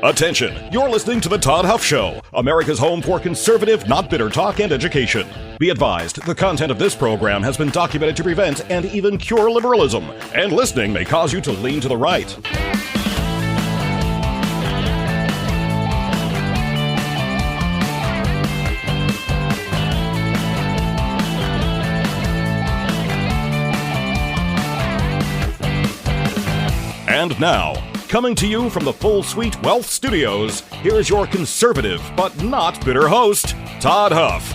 Attention, you're listening to The Todd Huff Show, America's home for conservative, not bitter talk and education. Be advised, the content of this program has been documented to prevent and even cure liberalism, and listening may cause you to lean to the right. And now, coming to you from the Full Suite Wealth Studios, here's your conservative but not bitter host, Todd Huff.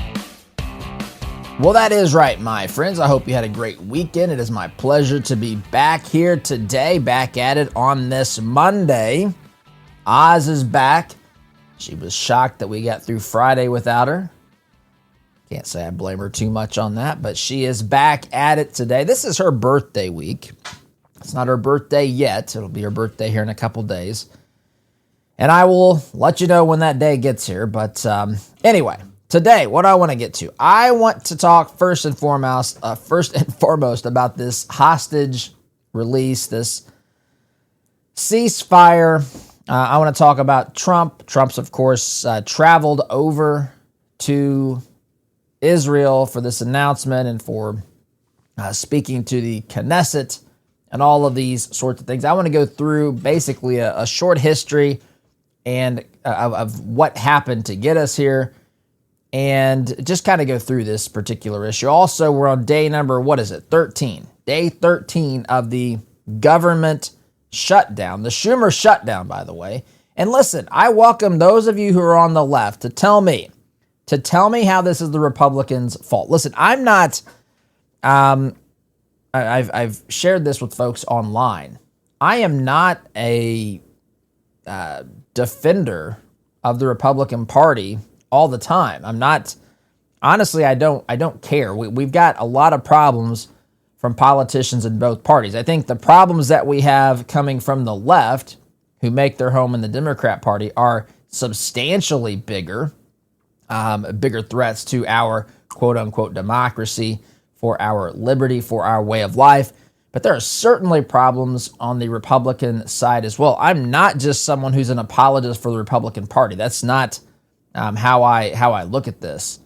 Well, that is right, my friends. I hope you had a great weekend. It is my pleasure to be back here today, back at it on this Monday. Oz is back. She was shocked that we got through Friday without her. Can't say I blame her too much on that, but she is back at it today. This is her birthday week. It's not her birthday yet. It'll be her birthday here in a couple days. And I will let you know when that day gets here. But anyway, today, what I want to get to. I want to talk first and foremost about this hostage release, this ceasefire. I want to talk about Trump. Trump's, of course, traveled over to Israel for this announcement and for speaking to the Knesset and all of these sorts of things. I want to go through basically a short history and of what happened to get us here and just kind of go through this particular issue. Also, we're on day number, 13? Day 13 of the government shutdown, the Schumer shutdown, by the way. And listen, I welcome those of you who are on the left to tell me how this is the Republicans' fault. Listen, I'm not... I've shared this with folks online. I am not a defender of the Republican Party all the time. I'm not. Honestly, I don't care. We've got a lot of problems from politicians in both parties. I think the problems that we have coming from the left, who make their home in the Democrat Party, are substantially bigger threats to our quote-unquote democracy, for our liberty, for our way of life. But there are certainly problems on the Republican side as well. I'm not just someone who's an apologist for the Republican Party. That's not how I look at this.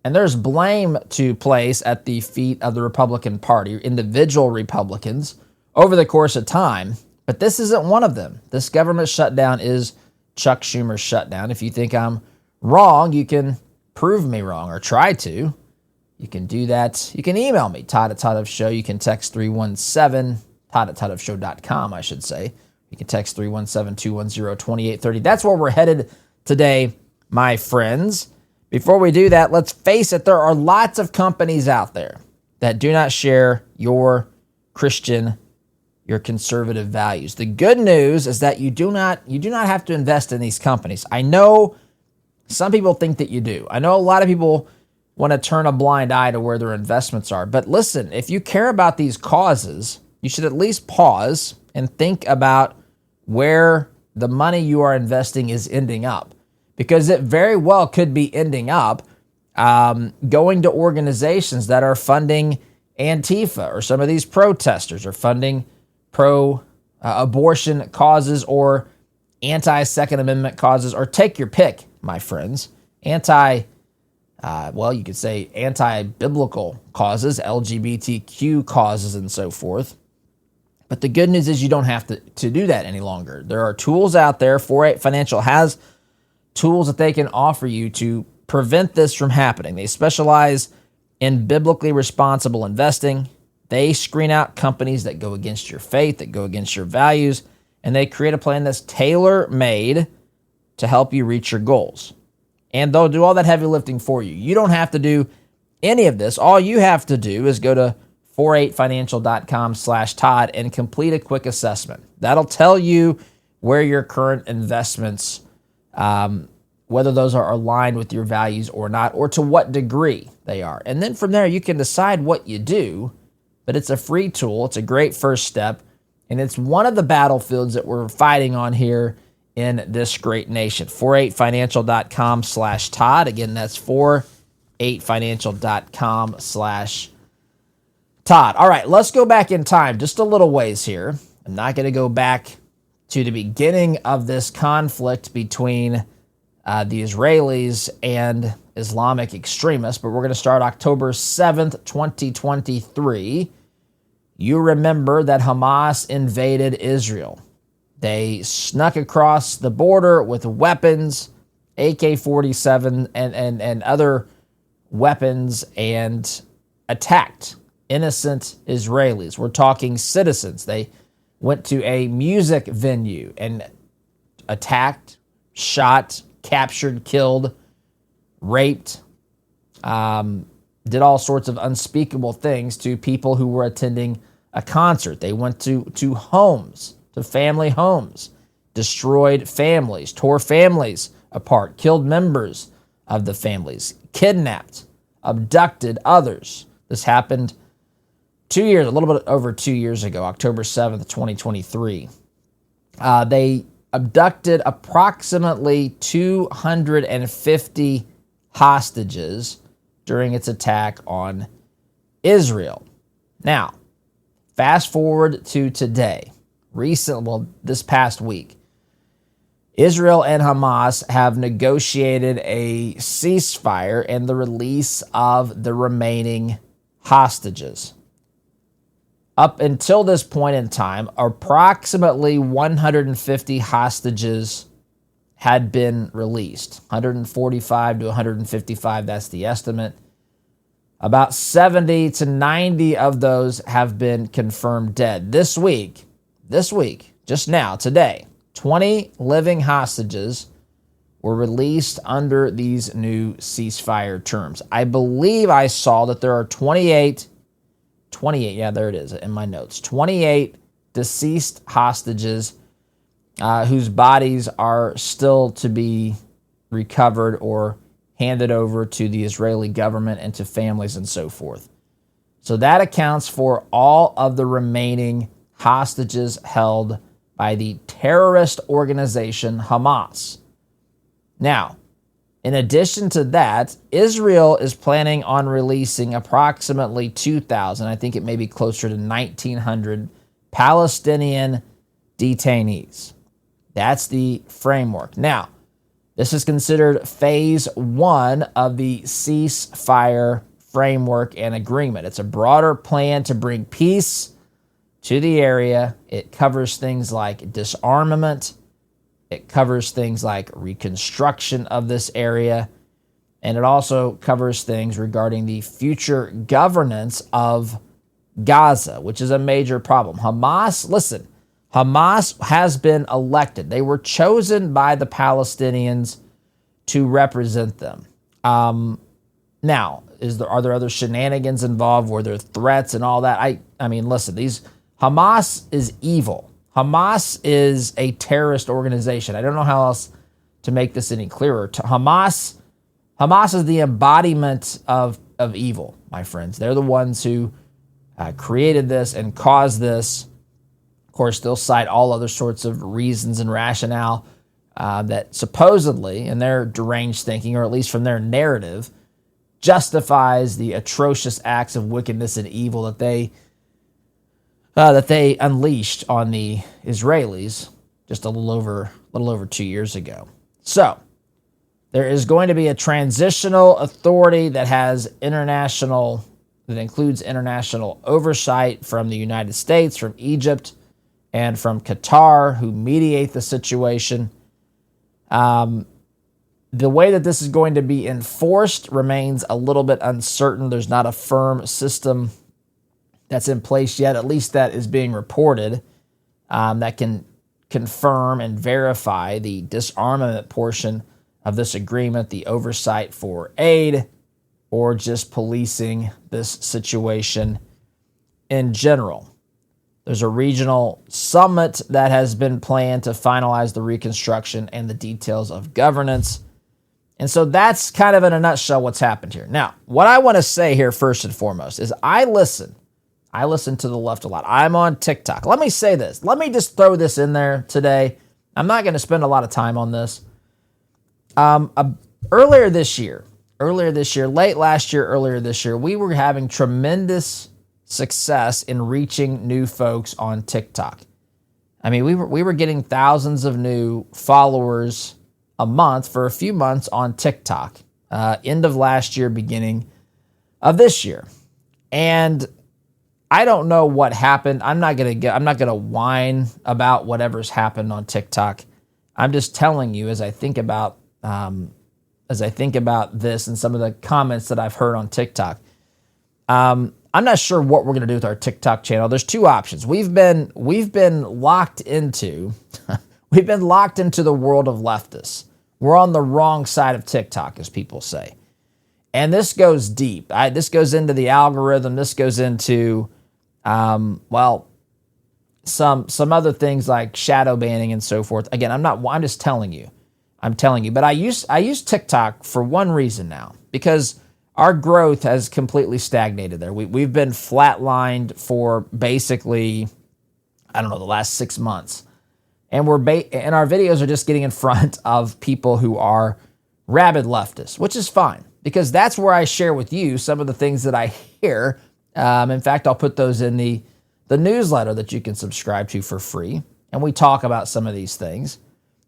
And there's blame to place at the feet of the Republican Party, individual Republicans, over the course of time. But this isn't one of them. This government shutdown is Chuck Schumer's shutdown. If you think I'm wrong, you can prove me wrong or try to. You can do that. You can email me, Todd at Todd Huff Show. You can text 317, Todd at ToddHuffShow.com, I should say. You can text 317-210-2830. That's where we're headed today, my friends. Before we do that, let's face it, there are lots of companies out there that do not share your Christian, your conservative values. The good news is that you do not have to invest in these companies. I know some people think that you do. I know a lot of people want to turn a blind eye to where their investments are. But listen, if you care about these causes, you should at least pause and think about where the money you are investing is ending up. Because it very well could be ending up going to organizations that are funding Antifa, or some of these protesters are funding pro-abortion causes or anti-Second Amendment causes, or take your pick, my friends. You could say anti-biblical causes, LGBTQ causes, and so forth. But the good news is you don't have to do that any longer. There are tools out there. 48 Financial has tools that they can offer you to prevent this from happening. They specialize in biblically responsible investing. They screen out companies that go against your faith, that go against your values, and they create a plan that's tailor-made to help you reach your goals. And they'll do all that heavy lifting for you. You don't have to do any of this. All you have to do is go to 48financial.com/Todd and complete a quick assessment. That'll tell you where your current investments, whether those are aligned with your values or not, or to what degree they are. And then from there, you can decide what you do, but it's a free tool. It's a great first step, and it's one of the battlefields that we're fighting on here in this great nation. 48financial.com/Todd. Again, that's 48financial.com/Todd. All right, let's go back in time just a little ways here. I'm not going to go back to the beginning of this conflict between the Israelis and Islamic extremists, but we're going to start October 7th, 2023. You remember that Hamas invaded Israel. They snuck across the border with weapons, AK-47 and other weapons, and attacked innocent Israelis. We're talking citizens. They went to a music venue and attacked, shot, captured, killed, raped, did all sorts of unspeakable things to people who were attending a concert. They went to homes, to family homes, destroyed families, tore families apart, killed members of the families, kidnapped, abducted others. This happened a little bit over 2 years ago, October 7th, 2023. They abducted approximately 250 hostages during its attack on Israel. Now, fast forward to today. This past week, Israel and Hamas have negotiated a ceasefire and the release of the remaining hostages. Up until this point in time, approximately 150 hostages had been released. 145 to 155, that's the estimate. About 70 to 90 of those have been confirmed dead. This week, just now, today, 20 living hostages were released under these new ceasefire terms. I believe I saw that there are 28, yeah, there it is in my notes, 28 deceased hostages whose bodies are still to be recovered or handed over to the Israeli government and to families and so forth. So that accounts for all of the remaining hostages held by the terrorist organization Hamas. Now, in addition to that, Israel is planning on releasing approximately 2,000, I think it may be closer to 1,900 Palestinian detainees. That's the framework. Now, this is considered phase 1 of the ceasefire framework and agreement. It's a broader plan to bring peace to the area. It covers things like disarmament. It covers things like reconstruction of this area. And it also covers things regarding the future governance of Gaza, which is a major problem. Hamas has been elected. They were chosen by the Palestinians to represent them. Now, are there other shenanigans involved? Were there threats and all that? I mean, listen, Hamas is evil. Hamas is a terrorist organization. I don't know how else to make this any clearer. Hamas is the embodiment of evil, my friends. They're the ones who created this and caused this. Of course, they'll cite all other sorts of reasons and rationale that supposedly, in their deranged thinking, or at least from their narrative, justifies the atrocious acts of wickedness and evil that they unleashed on the Israelis just a little over 2 years ago. So there is going to be a transitional authority that includes international oversight from the United States, from Egypt, and from Qatar, who mediate the situation. The way that this is going to be enforced remains a little bit uncertain. There's not a firm system that's in place yet, at least that is being reported, that can confirm and verify the disarmament portion of this agreement, the oversight for aid, or just policing this situation in general. There's a regional summit that has been planned to finalize the reconstruction and the details of governance. And so that's kind of in a nutshell what's happened here. Now, what I want to say here first and foremost is I listen to the left a lot. I'm on TikTok. Let me say this. Let me just throw this in there today. I'm not going to spend a lot of time on this. Earlier this year, late last year, earlier this year, we were having tremendous success in reaching new folks on TikTok. I mean, we were getting thousands of new followers a month for a few months on TikTok, end of last year, beginning of this year. And I don't know what happened. I'm not gonna whine about whatever's happened on TikTok. I'm just telling you as I think about this and some of the comments that I've heard on TikTok. I'm not sure what we're gonna do with our TikTok channel. There's two options. We've been locked into the world of leftists. We're on the wrong side of TikTok, as people say. And this goes deep. This goes into the algorithm. This goes into, some other things like shadow banning and so forth. Again, I'm just telling you. But I use TikTok for one reason now, because our growth has completely stagnated there. We've been flatlined for basically, the last 6 months. And and our videos are just getting in front of people who are rabid leftists, which is fine, because that's where I share with you some of the things that I hear. In fact, I'll put those in the newsletter that you can subscribe to for free, and we talk about some of these things.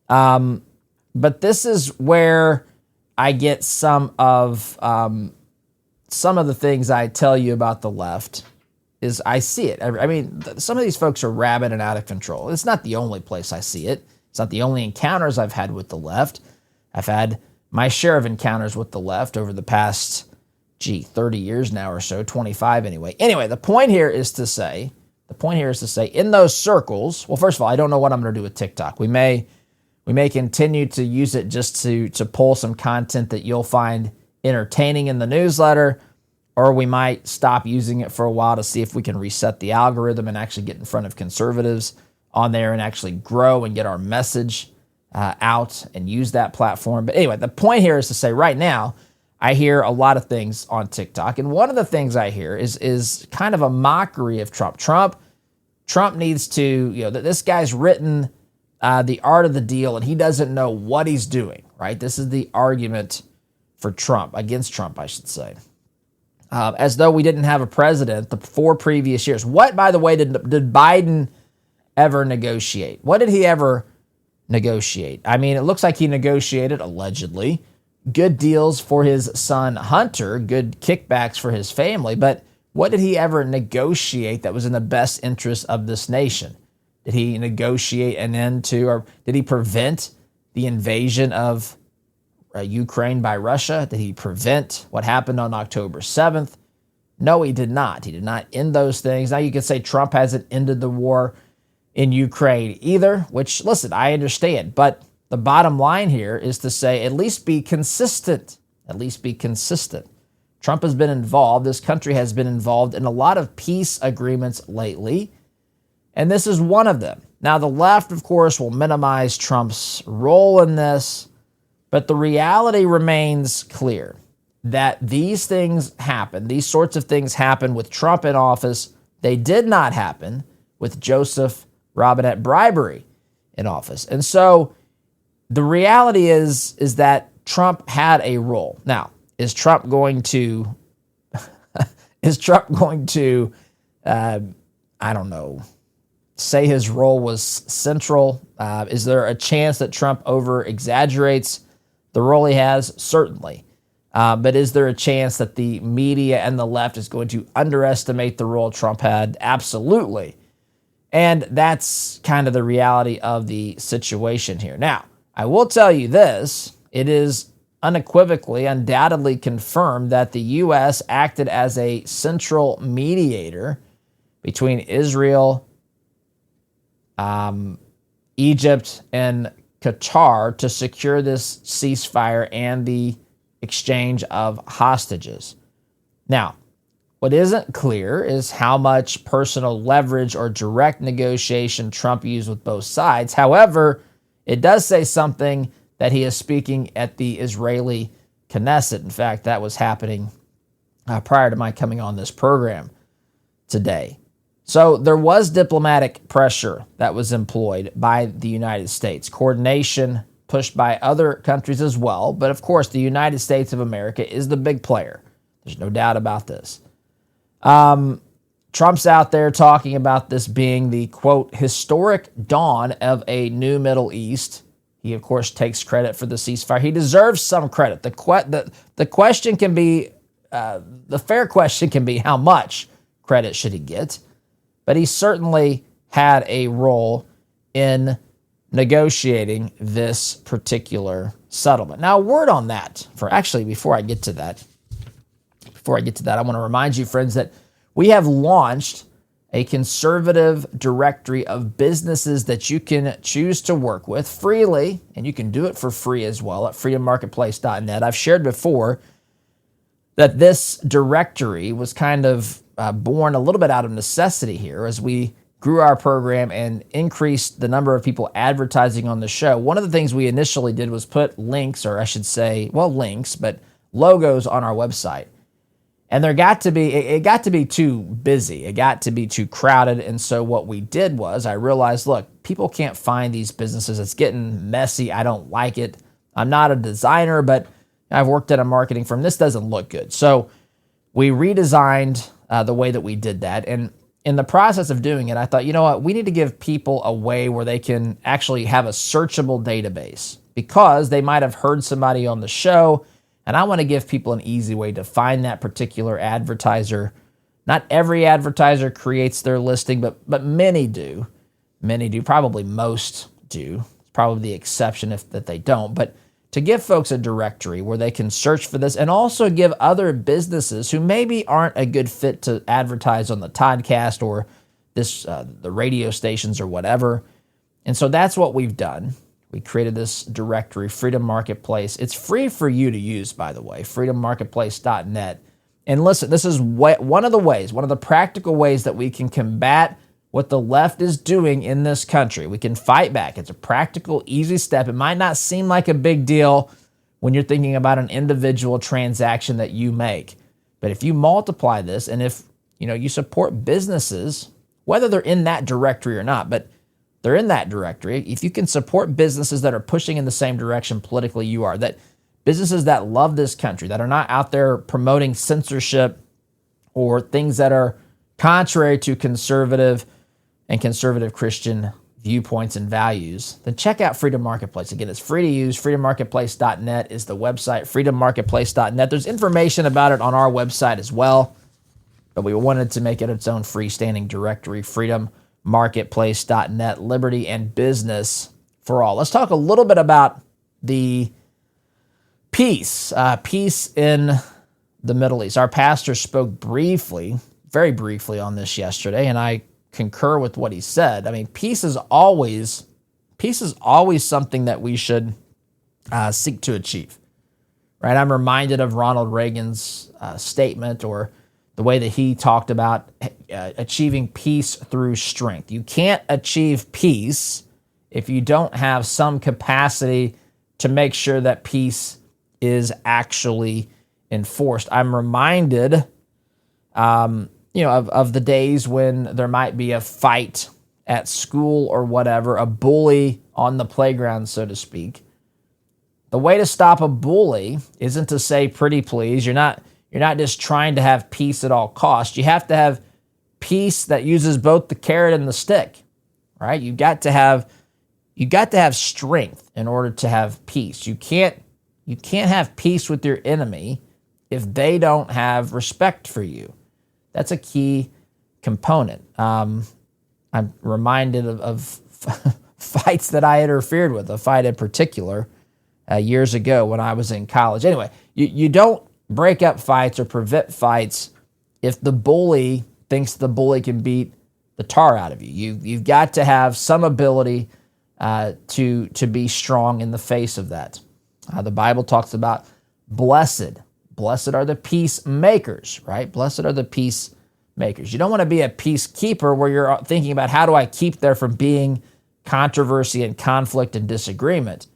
But this is where I get some of the things I tell you about the left. Is I see it. I mean, some of these folks are rabid and out of control. It's not the only place I see it. It's not the only encounters I've had with the left. I've had my share of encounters with the left over the past, 30 years now or so, 25 anyway. Anyway, the point here is to say, in those circles, well, first of all, I don't know what I'm going to do with TikTok. We may continue to use it just to pull some content that you'll find entertaining in the newsletter, or we might stop using it for a while to see if we can reset the algorithm and actually get in front of conservatives on there and actually grow and get our message out and use that platform. But anyway, the point here is to say right now, I hear a lot of things on TikTok. And one of the things I hear is kind of a mockery of Trump. Trump needs to, this guy's written The Art of the Deal, and he doesn't know what he's doing, right? This is the argument for Trump, against Trump, I should say. As though we didn't have a president the 4 previous years. What, by the way, did Biden ever negotiate? What did he ever negotiate? I mean, it looks like he negotiated, allegedly, good deals for his son Hunter, good kickbacks for his family, but what did he ever negotiate that was in the best interest of this nation? Did he negotiate an end to, or did he prevent the invasion of Ukraine by Russia? Did he prevent what happened on October 7th? No, he did not. He did not end those things. Now you could say Trump hasn't ended the war in Ukraine either, which, listen, I understand. But the bottom line here is to say, at least be consistent. At least be consistent. Trump has been involved. This country has been involved in a lot of peace agreements lately, and this is one of them. Now, the left, of course, will minimize Trump's role in this, but the reality remains clear that these things happen. These sorts of things happen with Trump in office. They did not happen with Joseph Robinette Bribery in office. And so the reality is that Trump had a role. Now, is Trump going to say his role was central? Is there a chance that Trump over-exaggerates the role he has? Certainly. But is there a chance that the media and the left is going to underestimate the role Trump had? Absolutely. And that's kind of the reality of the situation here. Now, I will tell you this. It is unequivocally, undoubtedly confirmed that the U.S. acted as a central mediator between Israel, Egypt, and Qatar to secure this ceasefire and the exchange of hostages. Now, what isn't clear is how much personal leverage or direct negotiation Trump used with both sides. However, it does say something that he is speaking at the Israeli Knesset. In fact, that was happening prior to my coming on this program today. So there was diplomatic pressure that was employed by the United States, coordination pushed by other countries as well. But of course, the United States of America is the big player. There's no doubt about this. Trump's out there talking about this being the, quote, historic dawn of a new Middle East. He, of course, takes credit for the ceasefire. He deserves some credit. The question can be, the fair question can be, how much credit should he get? But he certainly had a role in negotiating this particular settlement. Now, a word on that. Before I get to that, I want to remind you, friends, that we have launched a conservative directory of businesses that you can choose to work with freely, and you can do it for free as well at freedommarketplace.net. I've shared before that this directory was kind of born a little bit out of necessity here as we grew our program and increased the number of people advertising on the show. One of the things we initially did was put links, but logos on our website. And it got to be too busy. It got to be too crowded. And so what we did was I realized, look, people can't find these businesses. It's getting messy. I don't like it. I'm not a designer, but I've worked at a marketing firm. This doesn't look good. So we redesigned the way that we did that. And in the process of doing it, I thought, you know what? We need to give people a way where they can actually have a searchable database because they might have heard somebody on the show. And I want to give people an easy way to find that particular advertiser. Not every advertiser creates their listing, but many do. Many do. Probably most do. It's probably the exception that they don't. But to give folks a directory where they can search for this and also give other businesses who maybe aren't a good fit to advertise on the podcast or the radio stations or whatever. And so that's what we've done. We created this directory, Freedom Marketplace. It's free for you to use, by the way, freedommarketplace.net. And listen, this is one of the practical ways that we can combat what the left is doing in this country. We can fight back. It's a practical, easy step. It might not seem like a big deal when you're thinking about an individual transaction that you make. But if you multiply this and if you support businesses, whether they're in that directory or not, but they're in that directory. If you can support businesses that are pushing in the same direction politically you are, that businesses that love this country, that are not out there promoting censorship or things that are contrary to conservative and conservative Christian viewpoints and values, then check out Freedom Marketplace. Again, it's free to use. freedommarketplace.net is the website, freedommarketplace.net. There's information about it on our website as well, but we wanted to make it its own freestanding directory, freedommarketplace.net, liberty and business for all. Let's talk a little bit about the peace in the Middle East. Our pastor spoke very briefly on this yesterday, and I concur with what he said. I mean, peace is always something that we should seek to achieve, right? I'm reminded of Ronald Reagan's statement, or the way that he talked about achieving peace through strength. You can't achieve peace if you don't have some capacity to make sure that peace is actually enforced. I'm reminded, of the days when there might be a fight at school or whatever, a bully on the playground, so to speak. The way to stop a bully isn't to say pretty please. You're not just trying to have peace at all costs. You have to have peace that uses both the carrot and the stick, right? You got to have strength in order to have peace. You can't have peace with your enemy if they don't have respect for you. That's a key component. I'm reminded of fights that I interfered with, a fight in particular years ago when I was in college. Anyway, you don't break up fights or prevent fights if the bully thinks the bully can beat the tar out of you. You've got to have some ability to be strong in the face of that. The Bible talks about blessed are the peacemakers, right? Blessed are the peacemakers. You don't want to be a peacekeeper where you're thinking about how do I keep there from being controversy and conflict and disagreement.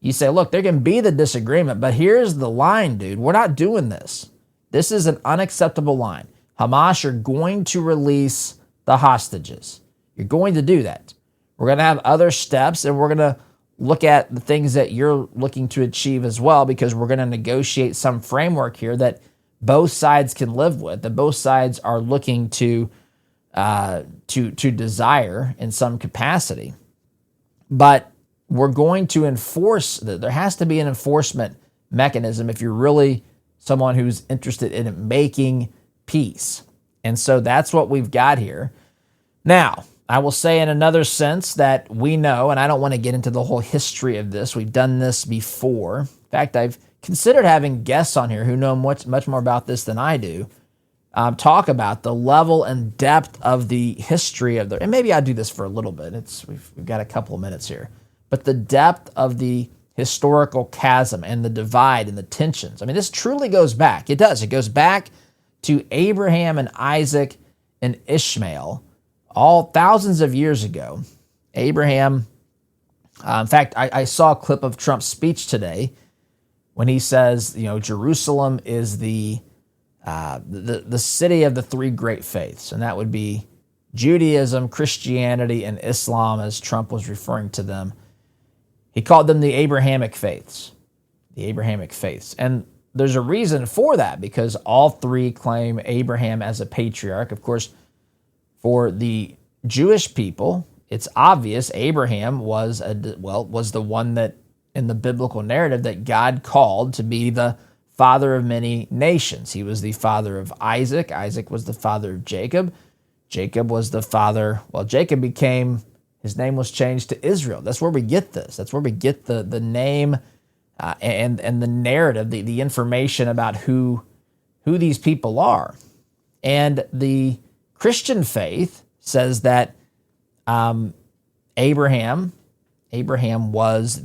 You say, look, there can be the disagreement, but here's the line, dude. We're not doing this. This is an unacceptable line. Hamas, you're going to release the hostages. You're going to do that. We're going to have other steps, and we're going to look at the things that you're looking to achieve as well, because we're going to negotiate some framework here that both sides can live with, that both sides are looking to to desire in some capacity. But we're going to enforce that. There has to be an enforcement mechanism if you're really someone who's interested in making peace. And so that's what we've got here. Now, I will say in another sense that we know, and I don't want to get into the whole history of this. We've done this before. In fact, I've considered having guests on here who know much more about this than I do, talk about the level and depth of the history of and maybe I'll do this for a little bit. We've got a couple of minutes here. But the depth of the historical chasm and the divide and the tensions. I mean, this truly goes back. It does. It goes back to Abraham and Isaac and Ishmael, all thousands of years ago. Abraham, in fact, I saw a clip of Trump's speech today when he says, Jerusalem is the city of the three great faiths, and that would be Judaism, Christianity, and Islam, as Trump was referring to them. He called them the Abrahamic faiths. The Abrahamic faiths. And there's a reason for that, because all three claim Abraham as a patriarch. Of course, for the Jewish people, it's obvious Abraham was the one that, in the biblical narrative, that God called to be the father of many nations. He was the father of Isaac. Isaac was the father of Jacob. Jacob was the father. Well, Jacob his name was changed to Israel. That's where we get this. That's where we get the name and the narrative, the information about who these people are. And the Christian faith says that Abraham was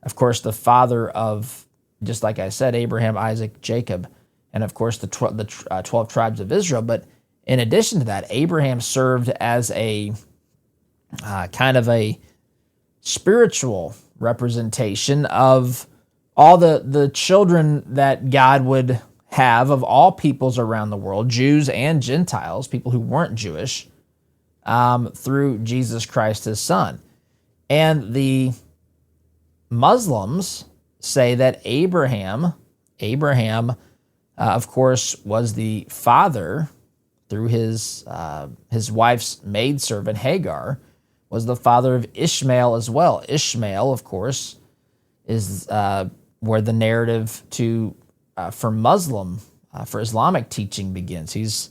of course, the father of, just like I said, Abraham, Isaac, Jacob, and of course the 12 tribes of Israel. But in addition to that, Abraham served as a kind of a spiritual representation of all the children that God would have of all peoples around the world, Jews and Gentiles, people who weren't Jewish, through Jesus Christ, his son. And the Muslims say that Abraham, of course, was the father through his wife's maidservant Hagar, was the father of Ishmael as well. Ishmael, of course, is where the narrative for Islamic teaching begins. He's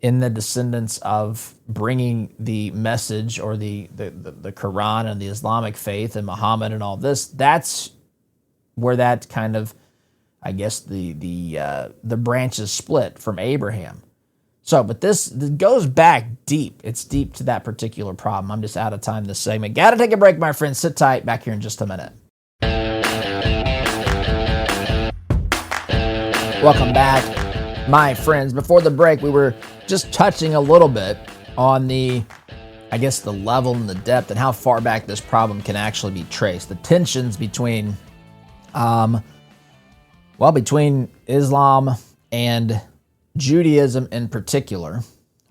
in the descendants of bringing the message, or the Quran and the Islamic faith and Muhammad and all this. That's where that kind of, I guess, the branches split from Abraham. So, but this goes back deep. It's deep to that particular problem. I'm just out of time this segment. Got to take a break, my friends. Sit tight. Back here in just a minute. Welcome back, my friends. Before the break, we were just touching a little bit on the level and the depth and how far back this problem can actually be traced. The tensions between Islam and Judaism in particular.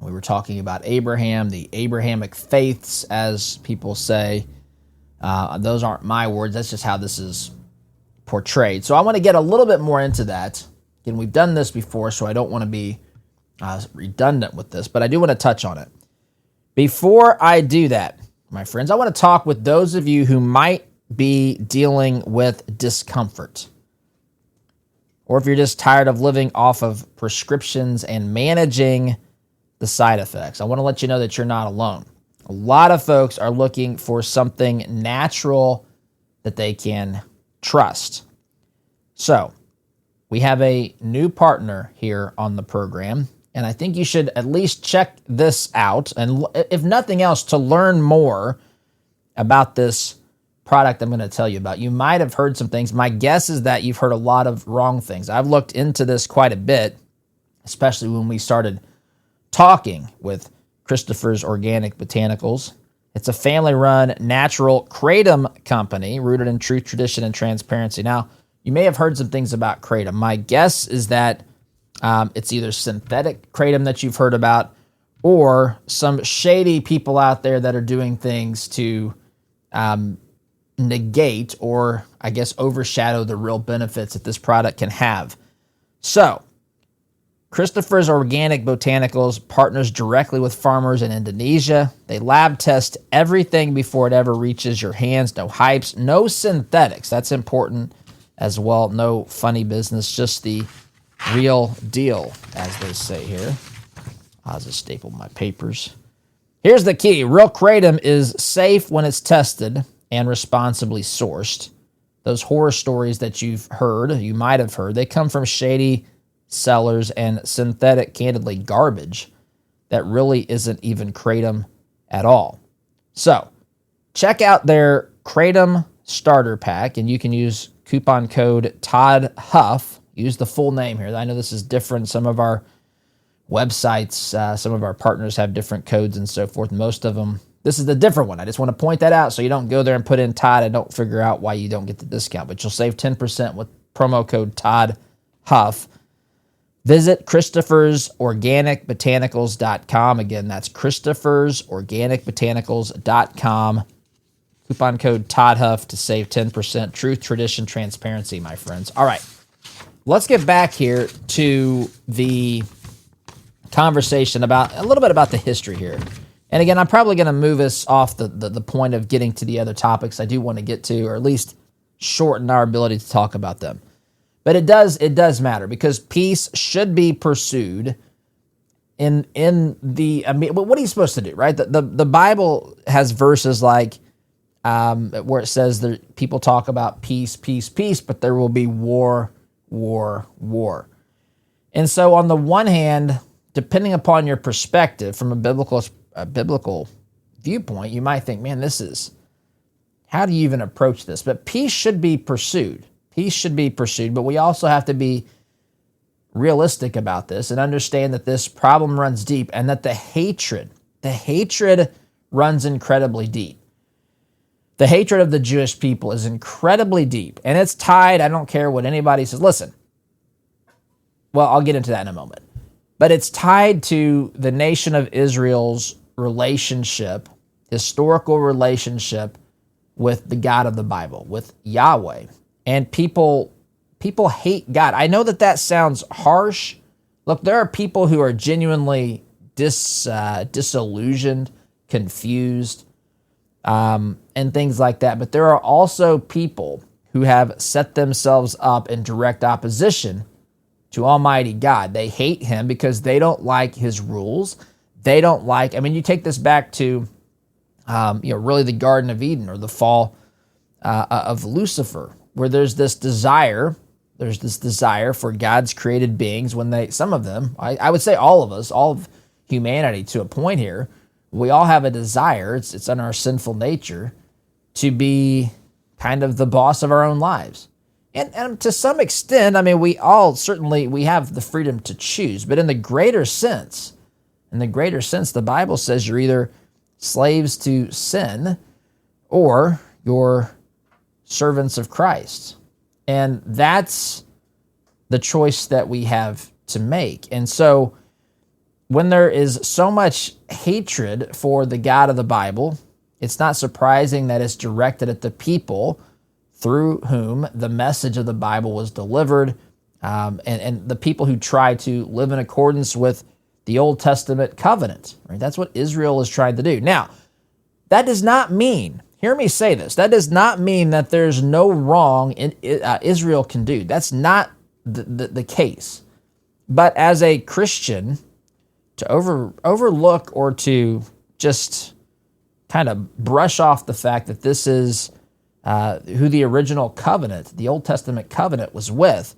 We were talking about Abraham, the Abrahamic faiths, as people say. Those aren't my words. That's just how this is portrayed. So I want to get a little bit more into that. Again, we've done this before, so I don't want to be redundant with this, but I do want to touch on it. Before I do that, my friends, I want to talk with those of you who might be dealing with discomfort, or if you're just tired of living off of prescriptions and managing the side effects. I want to let you know that you're not alone. A lot of folks are looking for something natural that they can trust. So, we have a new partner here on the program, and I think you should at least check this out, and if nothing else, to learn more about this product I'm going to tell you about. You might have heard some things. My guess is that you've heard a lot of wrong things. I've looked into this quite a bit, especially when we started talking with Christopher's Organic Botanicals. It's a family-run natural kratom company rooted in truth, tradition, and transparency. Now, you may have heard some things about kratom. My guess is that it's either synthetic kratom that you've heard about, or some shady people out there that are doing things to negate, or I guess overshadow, the real benefits that this product can have. So, Christopher's Organic Botanicals partners directly with farmers in Indonesia. They lab test everything before it ever reaches your hands. No hypes, no synthetics. That's important as well. No funny business, just the real deal, as they say here. I'll just staple my papers. Here's the key. Real kratom is safe when it's tested and responsibly sourced. Those horror stories that you might have heard, they come from shady sellers and synthetic, candidly, garbage that really isn't even kratom at all. So, check out their kratom starter pack, and you can use coupon code Todd Huff. Use the full name here. I know this is different. Some of our websites, some of our partners have different codes and so forth. Most of them, this is the different one. I just want to point that out so you don't go there and put in Todd and don't figure out why you don't get the discount. But you'll save 10% with promo code Todd Huff. Visit Christopher'sOrganicBotanicals.com. Again, that's Christopher'sOrganicBotanicals.com. Coupon code Todd Huff to save 10%. Truth, tradition, transparency, my friends. All right, let's get back here to the conversation about a little bit about the history here. And again, I'm probably going to move us off the point of getting to the other topics I do want to get to, or at least shorten our ability to talk about them. But it does matter, because peace should be pursued in the, I mean, what are you supposed to do, right? The Bible has verses like where it says that people talk about peace, peace, peace, but there will be war, war, war. And so on the one hand, depending upon your perspective from a biblical viewpoint, you might think, man, how do you even approach this? But peace should be pursued. Peace should be pursued, but we also have to be realistic about this and understand that this problem runs deep, and that the hatred runs incredibly deep. The hatred of the Jewish people is incredibly deep, and it's tied, I don't care what anybody says. Listen, well, I'll get into that in a moment. But it's tied to the nation of Israel's historical relationship with the God of the Bible, with Yahweh. And people hate God. I know that sounds harsh. Look, there are people who are genuinely disillusioned, confused, and things like that. But there are also people who have set themselves up in direct opposition to Almighty God. They hate him because they don't like his rules. They don't like, you take this back to, really the Garden of Eden, or the fall of Lucifer, where there's this desire for God's created beings, some of them, I would say all of us, all of humanity to a point here, we all have a desire, it's in our sinful nature, to be kind of the boss of our own lives. And to some extent, we have the freedom to choose, but in the greater sense, the Bible says you're either slaves to sin or you're servants of Christ. And that's the choice that we have to make. And so when there is so much hatred for the God of the Bible, it's not surprising that it's directed at the people through whom the message of the Bible was delivered, and the people who try to live in accordance with the Old Testament covenant. Right? That's what Israel is trying to do. Now, that does not mean, hear me say this, that does not mean that there's no wrong Israel can do. That's not the case. But as a Christian, to overlook or to just kind of brush off the fact that this is who the original covenant, the Old Testament covenant, was with,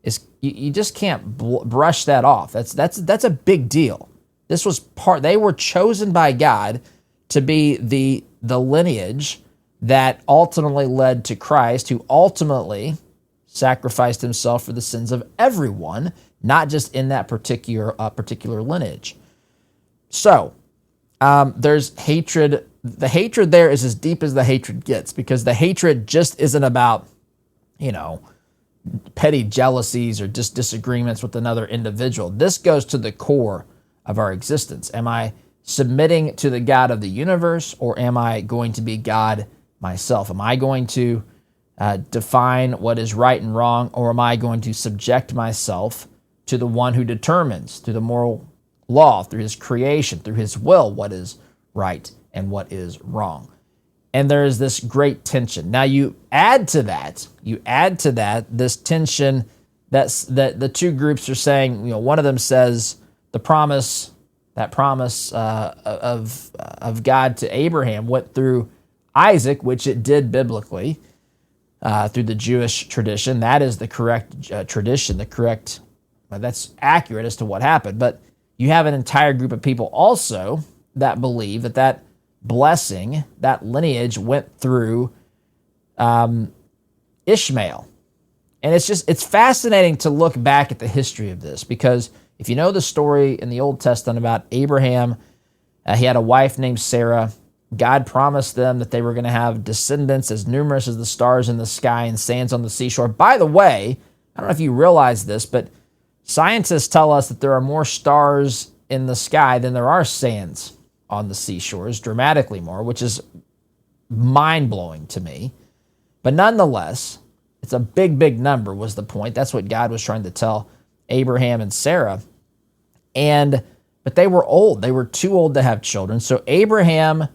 is you just can't brush that off. That's a big deal. This was they were chosen by God to be the lineage that ultimately led to Christ, who ultimately sacrificed himself for the sins of everyone, not just in that particular lineage. So there's hatred. The hatred there is as deep as the hatred gets, because the hatred just isn't about, petty jealousies or just disagreements with another individual. This goes to the core of our existence. Am I submitting to the God of the universe, or am I going to be God myself? Am I going to define what is right and wrong, or am I going to subject myself to the one who determines through the moral law, through his creation, through his will, what is right and what is wrong. And there is this great tension. Now you add to that this tension that the two groups are saying, one of them says the promise of God to Abraham went through Isaac, which it did biblically, through the Jewish tradition. That is the correct tradition, that's accurate as to what happened. But you have an entire group of people also that believe that blessing, that lineage went through Ishmael. And it's fascinating to look back at the history of this, because if you know the story in the Old Testament about Abraham, he had a wife named Sarah. God promised them that they were going to have descendants as numerous as the stars in the sky and sands on the seashore. By the way, I don't know if you realize this, but scientists tell us that there are more stars in the sky than there are sands on the seashores, dramatically more, which is mind-blowing to me. But nonetheless, it's a big, big number was the point. That's what God was trying to tell Abraham and Sarah. But they were old. They were too old to have children. So Abraham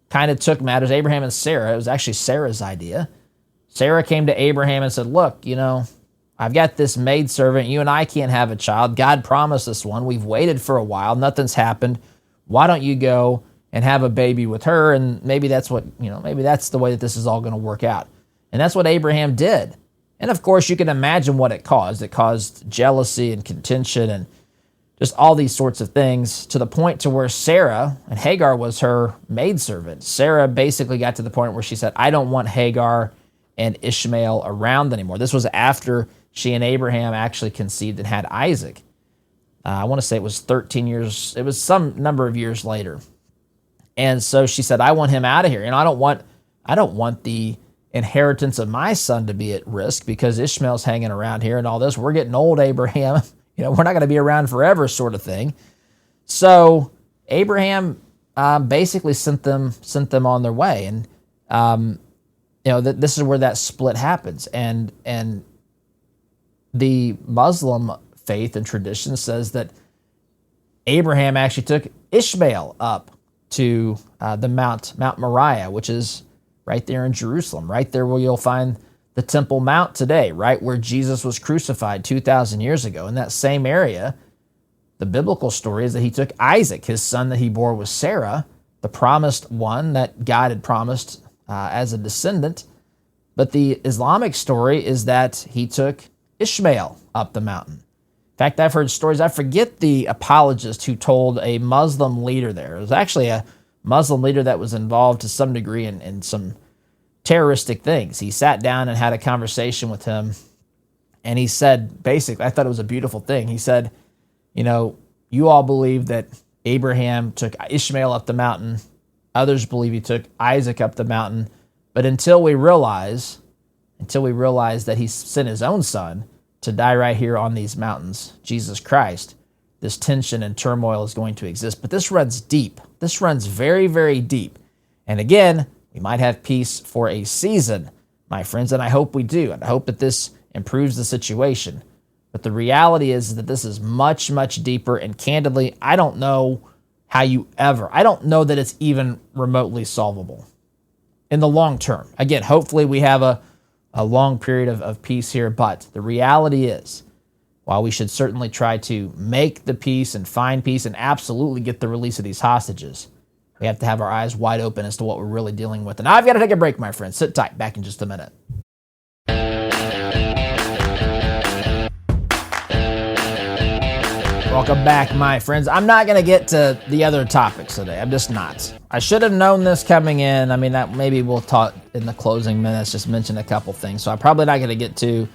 kind of took matters. Abraham and Sarah, it was actually Sarah's idea. Sarah came to Abraham and said, look, I've got this maidservant. You and I can't have a child. God promised us one. We've waited for a while. Nothing's happened. Why don't you go and have a baby with her? And maybe that's maybe that's the way that this is all going to work out. And that's what Abraham did. And of course, you can imagine what it caused. It caused jealousy and contention and just all these sorts of things, to the point to where Sarah, and Hagar was her maidservant, Sarah basically got to the point where she said, I don't want Hagar and Ishmael around anymore. This was after she and Abraham actually conceived and had Isaac. I want to say it was 13 years. It was some number of years later. And so she said, I want him out of here. I don't want the inheritance of my son to be at risk because Ishmael's hanging around here and all this. We're getting old, Abraham. We're not going to be around forever, sort of thing. So Abraham basically sent them on their way. And this is where that split happens. And the Muslim faith and tradition says that Abraham actually took Ishmael up to the Mount Moriah, which is right there in Jerusalem, right there where you'll find the Temple Mount today, right where Jesus was crucified 2,000 years ago. In that same area, the biblical story is that he took Isaac, his son that he bore with Sarah, the promised one that God had promised as a descendant. But the Islamic story is that he took Ishmael up the mountain. In fact, I've heard stories. I forget the apologist who told a Muslim leader there. It was actually a Muslim leader that was involved to some degree in some terroristic things. He sat down and had a conversation with him, and he said, basically, I thought it was a beautiful thing. He said, you all believe that Abraham took Ishmael up the mountain. Others believe he took Isaac up the mountain. But until we realize that he sent his own son to die right here on these mountains, Jesus Christ, this tension and turmoil is going to exist. But this runs deep. This runs very, very deep. And again, we might have peace for a season, my friends, and I hope we do. And I hope that this improves the situation. But the reality is that this is much, much deeper. And candidly, I don't know I don't know that it's even remotely solvable in the long term. Again, hopefully we have a long period of peace here. But the reality is, while we should certainly try to make the peace and find peace and absolutely get the release of these hostages, we have to have our eyes wide open as to what we're really dealing with. And I've got to take a break, my friends. Sit tight. Back in just a minute. Welcome back, my friends. I'm not going to get to the other topics today. I'm just not. I should have known this coming in. I mean, that maybe we'll talk in the closing minutes, just mention a couple things. So I'm probably not going to get to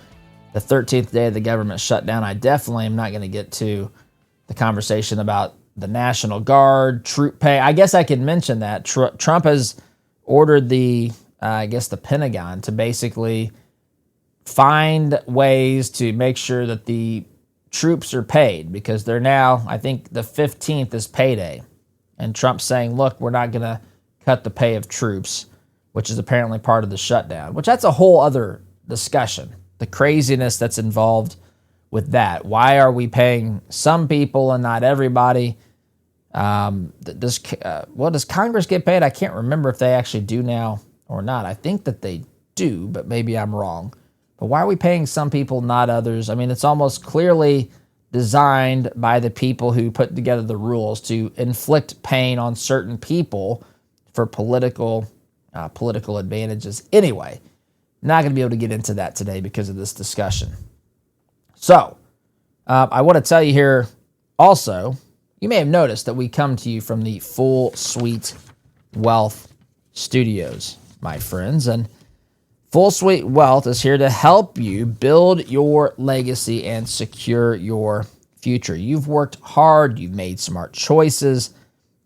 the 13th day of the government shutdown. I definitely am not going to get to the conversation about the National Guard, troop pay. I guess I could mention that. Trump has ordered the Pentagon to basically find ways to make sure that the troops are paid, because they're now, I think the 15th is payday. And Trump's saying, look, we're not going to cut the pay of troops, which is apparently part of the shutdown, which that's a whole other discussion. The craziness that's involved with that? Why are we paying some people and not everybody? Does Congress get paid? I can't remember if they actually do now or not. I think that they do, but maybe I'm wrong. But why are we paying some people, not others? I mean, it's almost clearly designed by the people who put together the rules to inflict pain on certain people for political advantages. Anyway, not going to be able to get into that today because of this discussion. So, I want to tell you here also, you may have noticed that we come to you from the Full Suite Wealth Studios, my friends. And Full Suite Wealth is here to help you build your legacy and secure your future. You've worked hard, you've made smart choices.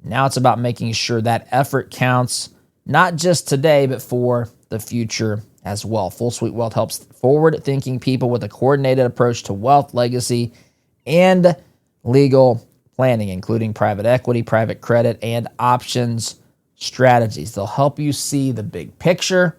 Now it's about making sure that effort counts, not just today, but for the future as well. Full Suite Wealth helps forward-thinking people with a coordinated approach to wealth, legacy, and legal planning, including private equity, private credit, and options strategies. They'll help you see the big picture.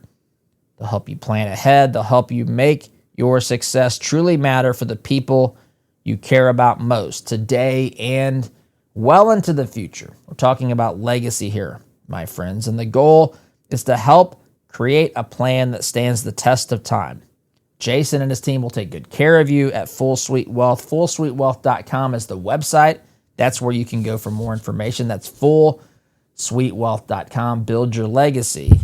They'll help you plan ahead. They'll help you make your success truly matter for the people you care about most today and well into the future. We're talking about legacy here, my friends, and the goal is to help create a plan that stands the test of time. Jason and his team will take good care of you at Full Suite Wealth. FullSuiteWealth.com is the website. That's where you can go for more information. That's FullSuiteWealth.com. Build your legacy.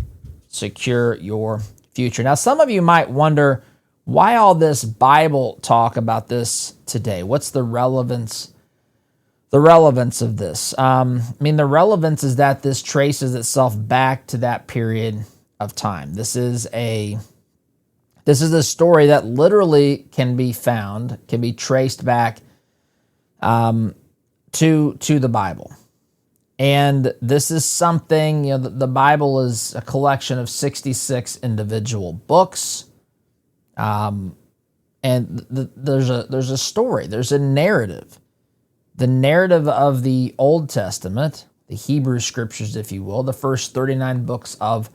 Secure your future. Now, some of you might wonder, why all this Bible talk about this today? What's the relevance of this? The relevance is that this traces itself back to that period of time. This is a story that literally can be traced back to the Bible. And this is something, the Bible is a collection of 66 individual books. And there's a story, there's a narrative. The narrative of the Old Testament, the Hebrew scriptures, if you will, the first 39 books of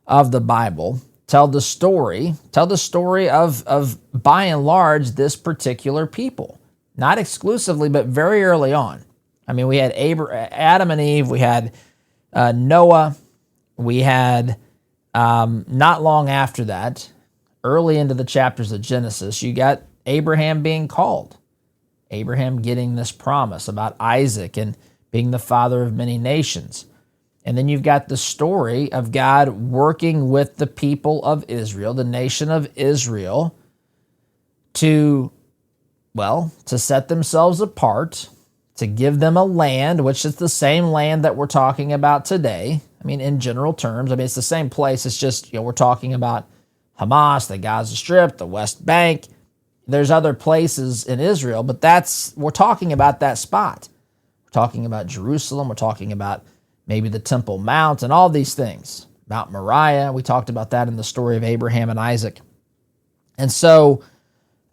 the Bible, tell the story of by and large this particular people. Not exclusively, but very early on. I mean, we had Adam and Eve, we had Noah, we had not long after that, early into the chapters of Genesis, you got Abraham being called. Abraham getting this promise about Isaac and being the father of many nations. And then you've got the story of God working with the people of Israel, the nation of Israel, to set themselves apart, to give them a land, which is the same land that we're talking about today. I mean, in general terms, it's the same place. It's just, we're talking about Hamas, the Gaza Strip, the West Bank. There's other places in Israel, but we're talking about that spot. We're talking about Jerusalem. We're talking about maybe the Temple Mount and all these things. Mount Moriah, we talked about that in the story of Abraham and Isaac. And so,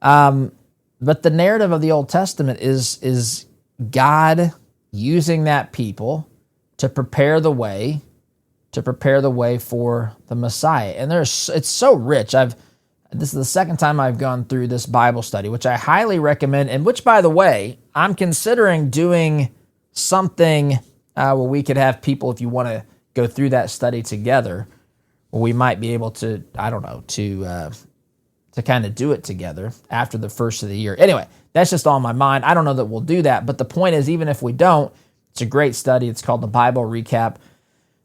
but the narrative of the Old Testament is God using that people to prepare the way for the Messiah. And it's so rich. This is the second time I've gone through this Bible study, which I highly recommend, and which, by the way, I'm considering doing something where we could have people, if you want to go through that study together, where we might be able to, to kind of do it together after the first of the year. Anyway, that's just on my mind. I don't know that we'll do that, but the point is, even if we don't, it's a great study. It's called The Bible Recap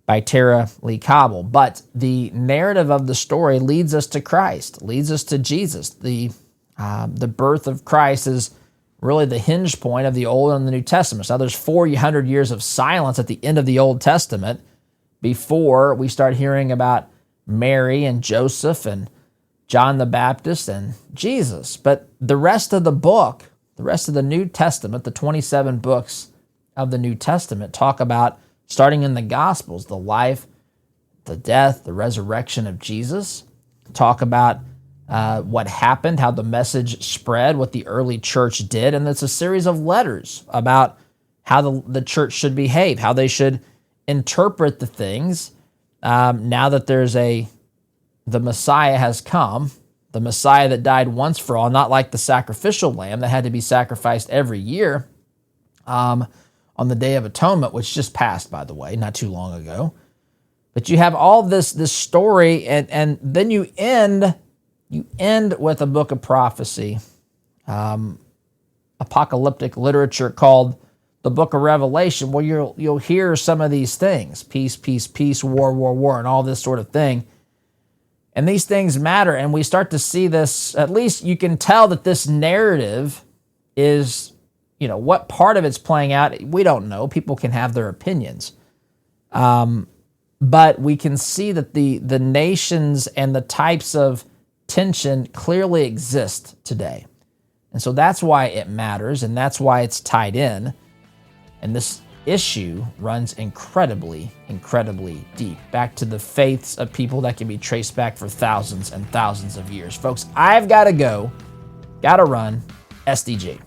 by Tara Lee Cobble. But the narrative of the story leads us to Christ, leads us to Jesus. The birth of Christ is really the hinge point of the Old and the New Testament. So there's 400 years of silence at the end of the Old Testament before we start hearing about Mary and Joseph and John the Baptist and Jesus. But the rest of the book, the rest of the New Testament, the 27 books of the New Testament talk about, starting in the Gospels, the life, the death, the resurrection of Jesus. Talk about what happened, how the message spread, what the early church did. And it's a series of letters about how the church should behave, how they should interpret the things now that the Messiah has come, the Messiah that died once for all, not like the sacrificial lamb that had to be sacrificed every year on the Day of Atonement, which just passed, by the way, not too long ago. But you have all this story, and then you end with a book of prophecy, apocalyptic literature called the Book of Revelation, where you'll hear some of these things: peace, peace, peace, war, war, war, and all this sort of thing. And these things matter, and we start to see this. At least you can tell that this narrative is, what part of it's playing out, we don't know. People can have their opinions. But we can see that the nations and the types of tension clearly exist today. And so that's why it matters, and that's why it's tied in. And this issue runs incredibly, incredibly deep, back to the faiths of people that can be traced back for thousands and thousands of years. Folks, I've got to go. Got to run. SDG.